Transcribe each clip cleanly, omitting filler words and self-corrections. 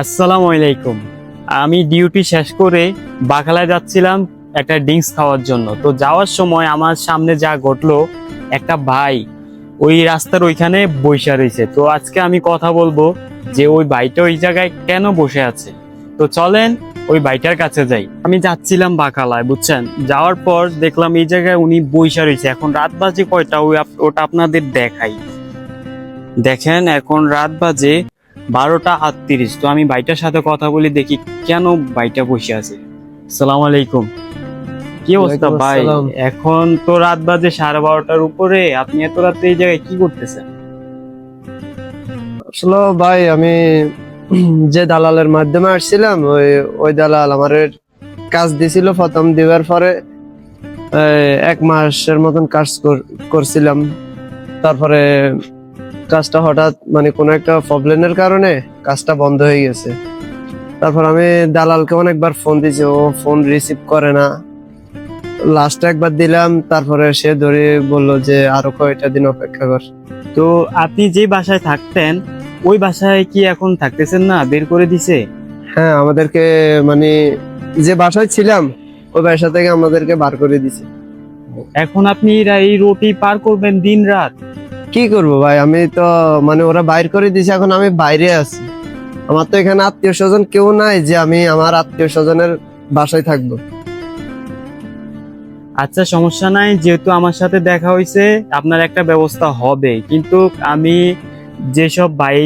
আসসালামু আলাইকুম। আমি ডিউটি শেষ করে বাকালায় যাচ্ছিলাম একটা ড্রিঙ্কস খাওয়ার জন্য। তো যাওয়ার সময় আমার সামনে যা ঘটলো, একটা ভাই ওই রাস্তার ওইখানে বসে রয়েছে। তো আজকে আমি কথা বলবো যে ওই ভাইটা ওই জায়গায় কেন বসে আছে। তো চলেন ওই ভাইটার কাছে যাই। আমি যাচ্ছিলাম বাকালায়, বুঝছেন। যাওয়ার পর দেখলাম এই জায়গায় উনি বসে রয়েছে। এখন রাত বাজে কয়টা ওটা আপনাদের দেখাই। দেখেন এখন রাত বাজে 12:38। তো আমি ভাইটার সাথে কথা বলি, দেখি কেন ভাইটা বসে আছে। আসসালামু আলাইকুম। কি অবস্থা ওয়ালাইকুম ভাই? আসসালাম। এখন তো রাত বাজে 12:30টার উপরে, আপনি এত রাতে এই জায়গায় কি করতেছেন? আসলে ভাই আমি যে দালালের মাধ্যমে আসছিলাম, ওই দালাল আমার কাজ দিছিল। প্রথম দিবার পরে 1 মাসের মতন কাজ করছিলাম। তারপরে কাজটা হঠাৎ মানে কোনো একটা প্রবলেমের কারণে কাজটা বন্ধ হয়ে গেছে। তারপর আমি দালালকে অনেকবার ফোন দিয়েছি, ও ফোন রিসিভ করে না। লাস্ট একবার দিলাম, তারপরে সে ধরে বলল যে আরো কয়টা দিন অপেক্ষা কর। তো আপনি যে বাসায় থাকতেন ওই বাসায় কি এখন থাকতেছেন না? বের করে দিছে? হ্যাঁ, আমাদেরকে মানে যে বাসায় ছিলাম ওই বাসা থেকে আমাদেরকে বার করে দিছে। এখন আপনি এই রোডই পার করবেন দিন রাত? কি করব ভাই, আমি তো মানে ওরা বাইর করে দিছে, এখন আমি বাইরে আছি। আমার তো এখানে আত্মীয় স্বজন কেউ নাই যে আমি আমার আত্মীয় স্বজনের বাসায় থাকবো। আচ্ছা, সমস্যা নাই। যেহেতু আমার সাথে দেখা হয়েছে, আপনার একটা ব্যবস্থা হবে। কিন্তু আমি যেসব ভাই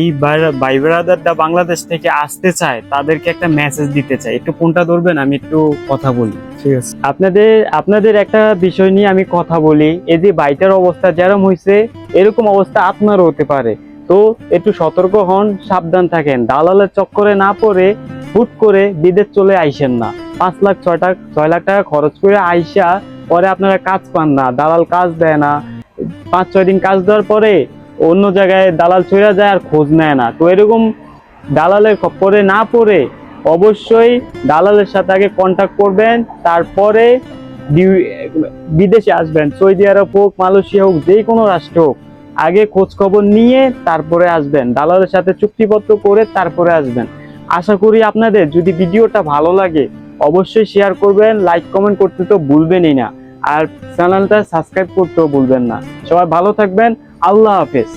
ব্রাদাররা বাংলাদেশ থেকে আসতে চায় তাদেরকে একটা মেসেজ দিতে চাই। একটু ফোনটা ধরবেন, আমি একটু কথা বলি। ঠিক আছে। আপনাদের একটা বিষয় নিয়ে আমি কথা বলি। এই যে বাইটার অবস্থা যেরকম হয়েছে, এরকম অবস্থা আপনারও হতে পারে। তো একটু সতর্ক হন, সাবধান থাকেন। দালালের চক্করে না পড়ে হুট করে বিদেশ চলে আইসেন না। 5 লাখ 6 লাখ টাকা খরচ করে আইসা পরে আপনারা কাজ পান না, দালাল কাজ দেয় না। 5-6 দিন কাজ দেওয়ার পরে অন্য জায়গায় দালাল চলে যায় আর খোঁজ নেয় না। তো এরকম দালালের খপ্পরে না পড়ে অবশ্যই দালালের সাথে আগে কন্ট্যাক্ট করবেন, তারপরে বিদেশে আসবেন। সৌদি আরব হোক, মালয়েশিয়া হোক, যে কোনো রাষ্ট্র হোক, আগে খোঁজ খবর নিয়ে তারপরে আসবেন। দালালের সাথে চুক্তিপত্র করে তারপরে আসবেন। আশা করি আপনাদের যদি ভিডিওটা ভালো লাগে অবশ্যই শেয়ার করবেন, লাইক কমেন্ট করতে তো ভুলবেনই না, আর চ্যানেলটা সাবস্ক্রাইব করতেও ভুলবেন না। সবাই ভালো থাকবেন। আল্লাহ হাফেজ।